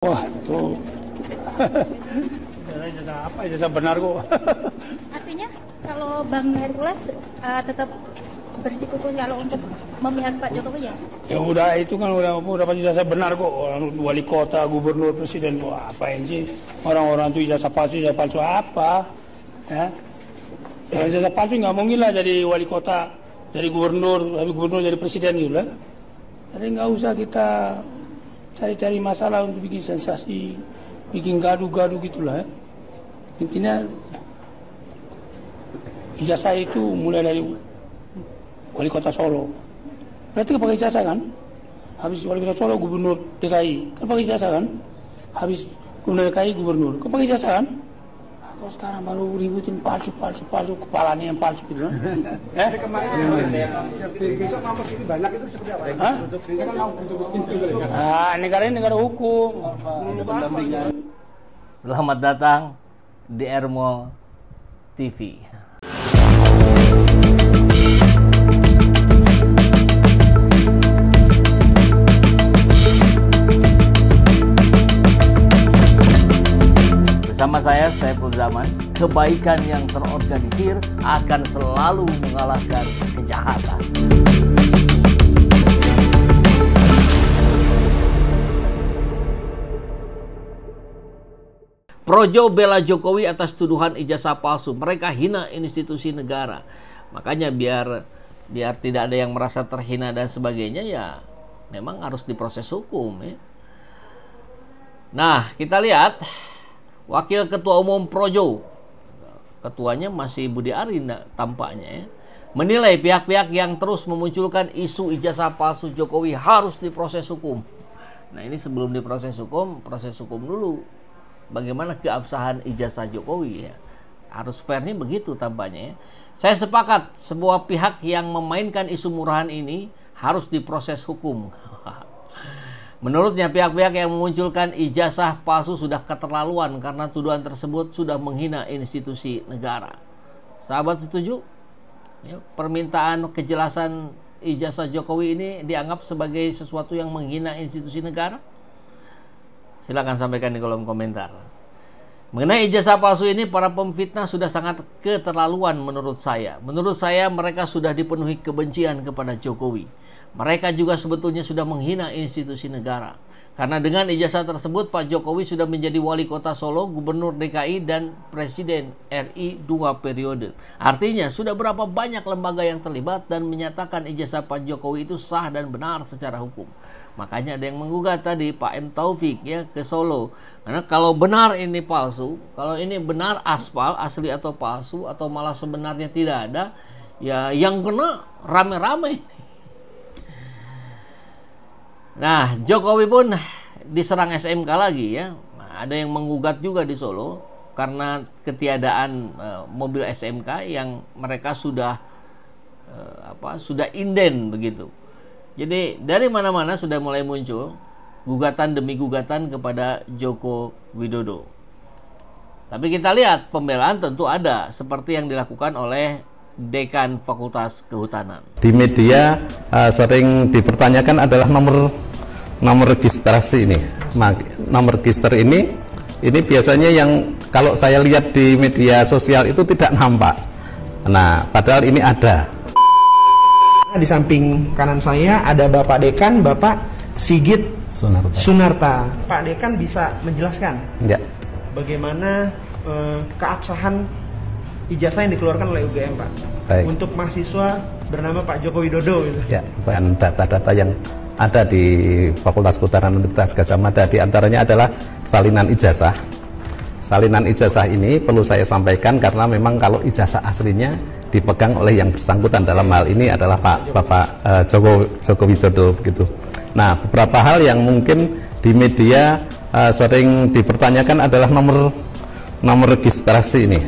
Wah, itu ijazah apa? Ijazah benar kok. Artinya kalau Bang Hercules tetap bersikukuh kalau untuk memihak Pak Jokowi ya? Ya udah, itu kan udah dapat ijazah benar kok. Orang wali kota, gubernur, presiden, wah apain sih orang-orang itu ijazah palsu apa? Ya, ijazah palsu nggak mungkin lah jadi wali kota, jadi gubernur, habis gubernur jadi presiden gitu lah. Jadi nggak usah kita cari-cari masalah untuk bikin sensasi, bikin gaduh-gaduh gitulah. Intinya ijazah itu mulai dari wali kota Solo. Berarti kan pakai ijazah kan? Habis wali kota Solo gubernur DKI, kan pakai ijazah kan? Habis gubernur DKI gubernur, kan pakai ijazah kan? Kalau sekarang baru ributin palsu, kepalanya yang palsu gitu kan? Besok kampus ini banyak itu seperti apa? Hah? Negara ini negara hukum. Selamat datang di Ermo TV. Bersama saya, Saiful Zaman, kebaikan yang terorganisir akan selalu mengalahkan kejahatan. Projo bela Jokowi atas tuduhan ijazah palsu. Mereka hina institusi negara. Makanya biar tidak ada yang merasa terhina dan sebagainya, ya memang harus diproses hukum ya. Nah, kita lihat Wakil Ketua Umum Projo, ketuanya masih Budi Ari tampaknya ya, menilai pihak-pihak yang terus memunculkan isu ijazah palsu Jokowi harus diproses hukum. Nah, ini sebelum diproses hukum, proses hukum dulu. Bagaimana keabsahan ijazah Jokowi ya. Harus fairnya begitu tampaknya ya. Saya sepakat sebuah pihak yang memainkan isu murahan ini harus diproses hukum. Menurutnya pihak-pihak yang memunculkan ijazah palsu sudah keterlaluan karena tuduhan tersebut sudah menghina institusi negara. Sahabat setuju? Ya, permintaan kejelasan ijazah Jokowi ini dianggap sebagai sesuatu yang menghina institusi negara? Silakan sampaikan di kolom komentar. Mengenai ijazah palsu ini, para pemfitnah sudah sangat keterlaluan menurut saya. Menurut saya mereka sudah dipenuhi kebencian kepada Jokowi. Mereka juga sebetulnya sudah menghina institusi negara. Karena dengan ijazah tersebut, Pak Jokowi sudah menjadi wali kota Solo, gubernur DKI, dan presiden RI 2 periode. Artinya, sudah berapa banyak lembaga yang terlibat dan menyatakan ijazah Pak Jokowi itu sah dan benar secara hukum. Makanya ada yang menggugat tadi, Pak M. Taufik ya, ke Solo. Karena kalau benar ini palsu, kalau ini benar aspal, asli atau palsu, atau malah sebenarnya tidak ada, ya yang kena rame-rame. Nah, Jokowi pun diserang SMK lagi ya. Nah, ada yang menggugat juga di Solo karena ketiadaan mobil SMK yang mereka sudah inden begitu. Jadi dari mana-mana sudah mulai muncul gugatan demi gugatan kepada Joko Widodo. Tapi kita lihat pembelaan tentu ada seperti yang dilakukan oleh Dekan Fakultas Kehutanan. Di media sering dipertanyakan adalah nomor registrasi ini. Nomor register ini biasanya yang kalau saya lihat di media sosial itu tidak nampak. Nah, padahal ini ada. Di samping kanan saya ada Bapak Dekan, Bapak Sigit Sunarta. Pak Dekan bisa menjelaskan ya, bagaimana keabsahan ijazah yang dikeluarkan oleh UGM, Pak? Baik. Untuk mahasiswa bernama Pak Joko Widodo gitu. Ya, dan data-data yang ada di Fakultas Kehutanan Universitas Gadjah Mada di antaranya adalah salinan ijazah. Salinan ijazah ini perlu saya sampaikan karena memang kalau ijazah aslinya dipegang oleh yang bersangkutan dalam hal ini adalah Bapak Joko Widodo begitu. Nah, beberapa hal yang mungkin di media sering dipertanyakan adalah nomor registrasi ini.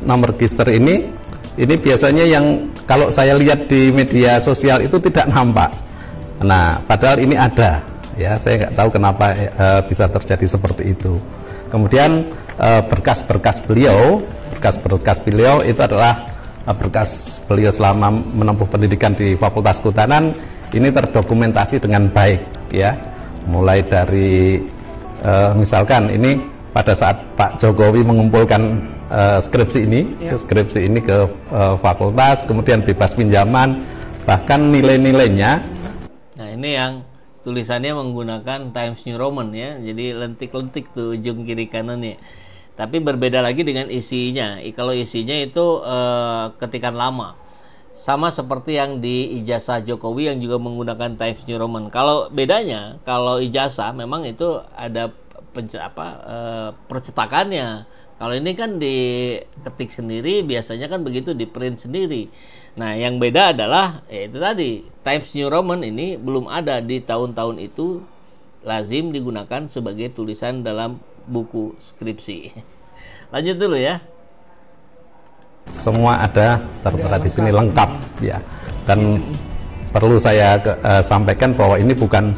Nomor register ini biasanya yang kalau saya lihat di media sosial itu tidak nampak. Nah, padahal ini ada, ya saya nggak tahu kenapa bisa terjadi seperti itu. Kemudian berkas-berkas beliau itu adalah berkas beliau selama menempuh pendidikan di Fakultas Kehutanan ini terdokumentasi dengan baik, ya. mulai dari misalkan ini pada saat Pak Jokowi mengumpulkan skripsi ini ke fakultas, kemudian bebas pinjaman, bahkan nilai-nilainya. Nah ini yang tulisannya menggunakan Times New Roman ya, jadi lentik-lentik tuh ujung kiri kanannya. Tapi berbeda lagi dengan isinya. Kalau isinya itu ketikan lama, sama seperti yang di ijazah Jokowi yang juga menggunakan Times New Roman. Kalau bedanya, kalau ijazah memang itu ada percetakannya. Kalau ini kan diketik sendiri, biasanya kan begitu, di print sendiri. Nah, yang beda adalah itu tadi, Times New Roman ini belum ada di tahun-tahun itu, lazim digunakan sebagai tulisan dalam buku skripsi. Lanjut dulu ya. Semua ada tertera di sini lengkap ya. Dan perlu saya sampaikan bahwa ini bukan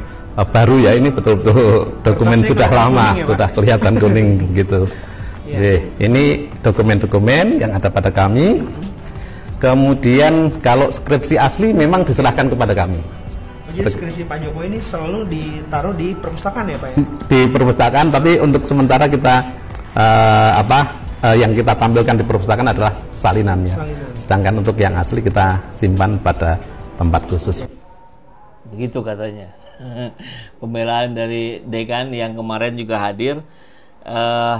baru ya, ini betul-betul dokumen sudah lama, sudah kelihatan kuning gitu. Ini dokumen-dokumen yang ada pada kami. Kemudian kalau skripsi asli memang diserahkan kepada kami. Jadi skripsi Pak Jokowi ini selalu ditaruh di perpustakaan ya Pak ya? Di perpustakaan, tapi untuk sementara kita yang kita tampilkan di perpustakaan adalah salinannya. Sedangkan untuk yang asli kita simpan pada tempat khusus. Begitu katanya. Pembelaan dari dekan yang kemarin juga hadir,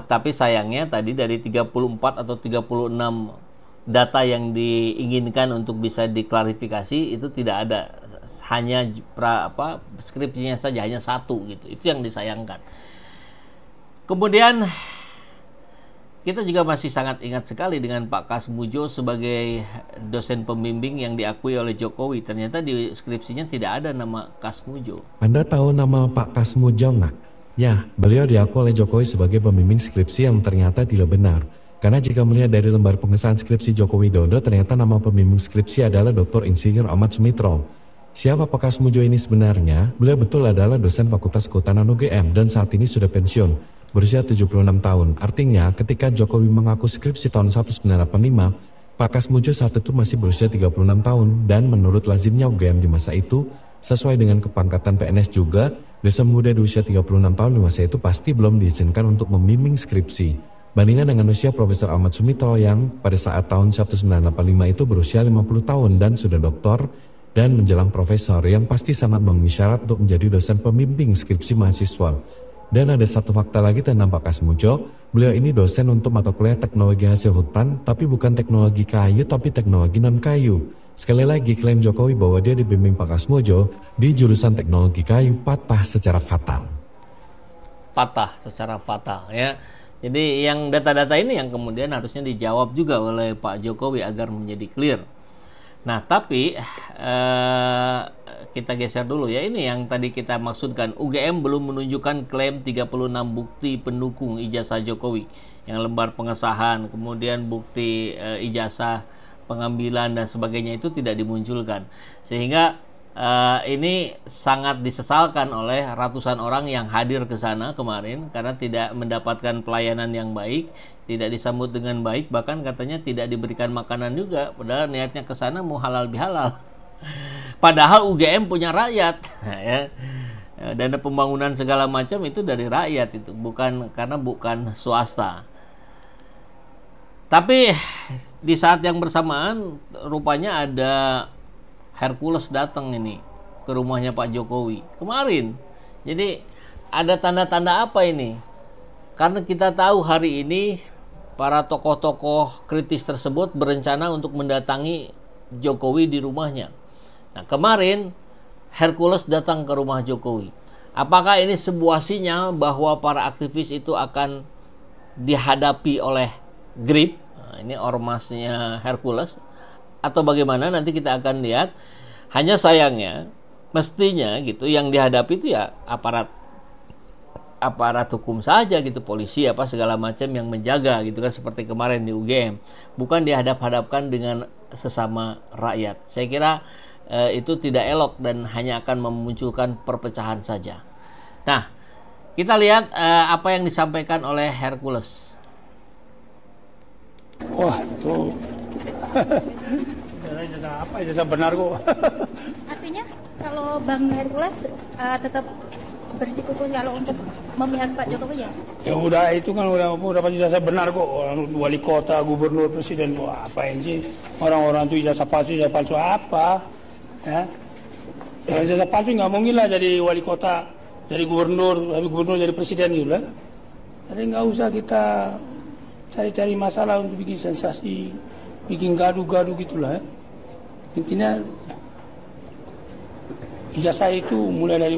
tapi sayangnya tadi dari 34 atau 36 data yang diinginkan untuk bisa diklarifikasi itu tidak ada, hanya skripsinya saja, hanya satu gitu. Itu yang disayangkan. Kemudian kita juga masih sangat ingat sekali dengan Pak Kasmujo sebagai dosen pembimbing yang diakui oleh Jokowi. Ternyata di skripsinya tidak ada nama Kasmujo. Anda tahu nama Pak Kasmujo nggak? Ya, beliau diakui oleh Jokowi sebagai pembimbing skripsi yang ternyata tidak benar. Karena jika melihat dari lembar pengesahan skripsi Joko Widodo, ternyata nama pembimbing skripsi adalah Dr. Insinyur Ahmad Sumitro. Siapa Pak Kasmujo ini sebenarnya? Beliau betul adalah dosen Fakultas Kehutanan UGM dan saat ini sudah pensiun. Berusia 76 tahun. Artinya ketika Jokowi mengaku skripsi tahun 1985, Pak Kasmujo saat itu masih berusia 36 tahun dan menurut lazimnya UGM di masa itu, sesuai dengan kepangkatan PNS juga, dosen muda di usia 36 tahun di masa itu pasti belum diizinkan untuk membimbing skripsi. Bandingkan dengan usia Profesor Ahmad Sumitro yang pada saat tahun 1985 itu berusia 50 tahun dan sudah doktor dan menjelang profesor yang pasti sangat memenuhi syarat untuk menjadi dosen pembimbing skripsi mahasiswa. Dan ada satu fakta lagi tentang Pak Kasmujo, beliau ini dosen untuk mata kuliah teknologi hasil hutan, tapi bukan teknologi kayu, tapi teknologi non-kayu. Sekali lagi klaim Jokowi bahwa dia dibimbing Pak Kasmujo di jurusan teknologi kayu patah secara fatal. Patah secara fatal ya. Jadi yang data-data ini yang kemudian harusnya dijawab juga oleh Pak Jokowi agar menjadi clear. Nah tapi kita geser dulu ya, ini yang tadi kita maksudkan, UGM belum menunjukkan klaim 36 bukti pendukung ijazah Jokowi, yang lembar pengesahan, kemudian bukti ijazah pengambilan dan sebagainya itu tidak dimunculkan, sehingga ini sangat disesalkan oleh ratusan orang yang hadir ke sana kemarin karena tidak mendapatkan pelayanan yang baik, tidak disambut dengan baik, bahkan katanya tidak diberikan makanan juga, padahal niatnya ke sana mau halal bihalal. Padahal UGM punya rakyat, ya. Dana pembangunan segala macam itu dari rakyat, itu bukan swasta. Tapi di saat yang bersamaan rupanya ada Hercules datang ini ke rumahnya Pak Jokowi kemarin. Jadi ada tanda-tanda apa ini? Karena kita tahu hari ini para tokoh-tokoh kritis tersebut berencana untuk mendatangi Jokowi di rumahnya. Nah, kemarin Hercules datang ke rumah Jokowi. Apakah ini sebuah sinyal bahwa para aktivis itu akan dihadapi oleh GRIP? Nah, ini ormasnya Hercules. Atau bagaimana, nanti kita akan lihat. Hanya sayangnya, mestinya gitu yang dihadapi itu ya aparat hukum saja gitu, polisi apa segala macam yang menjaga gitu kan, seperti kemarin di UGM, bukan dihadap-hadapkan dengan sesama rakyat. Saya kira itu tidak elok dan hanya akan memunculkan perpecahan saja. Nah, kita lihat apa yang disampaikan oleh Hercules. Wah, itu ijazah apa? Ijazah benar kok. Artinya kalau Bang Hercules tetap bersikukuh kalau untuk memihak Pak Jokowi ya? Ya udah, itu kan udah pasti ijazah benar kok. Orang wali kota, gubernur, presiden, wah apain sih orang-orang itu ijazah palsu apa? Ya, ijazah palsu nggak mungkin lah jadi wali kota, jadi gubernur, jadi presiden gitu lah. Jadi nggak usah kita cari-cari masalah untuk bikin sensasi, bikin gaduh-gaduh gitulah. Intinya ijazah itu mulai dari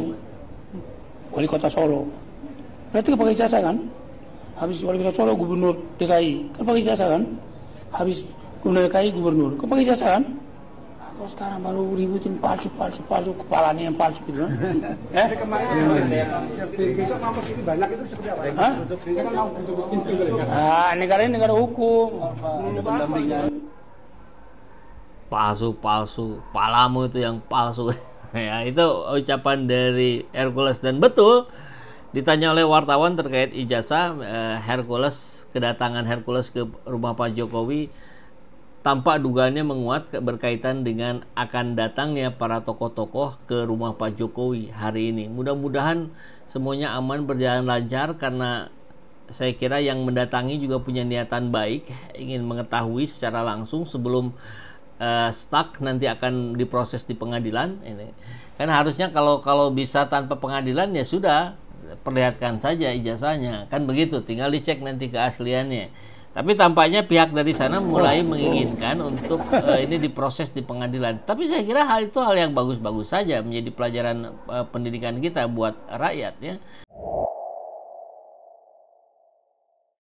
wali kota Solo. Berarti kan pakai ijazah kan? Habis wali kota Solo, gubernur DKI, kan pakai ijazah kan? Habis gubernur DKI, gubernur, kan pakai ijazah kan? Kok sekarang baru ributin palsu, kepalanya yang palsu gitu kan? Besok mampus ini banyak itu seperti apa? Hah? Ah, negara ini negara hukum. Palsu, palamu itu yang palsu. Ya, itu ucapan dari Hercules, dan betul ditanya oleh wartawan terkait ijazah kedatangan Hercules ke rumah Pak Jokowi, tampak dugaannya menguat berkaitan dengan akan datangnya para tokoh-tokoh ke rumah Pak Jokowi hari ini. Mudah-mudahan semuanya aman, berjalan lancar, karena saya kira yang mendatangi juga punya niatan baik, ingin mengetahui secara langsung sebelum stuck nanti akan diproses di pengadilan. Ini kan harusnya kalau bisa tanpa pengadilan ya sudah, perlihatkan saja ijazahnya, kan begitu, tinggal dicek nanti keasliannya. Tapi tampaknya pihak dari sana mulai menginginkan untuk ini diproses di pengadilan. Tapi saya kira hal itu hal yang bagus-bagus saja, menjadi pelajaran pendidikan kita buat rakyat ya.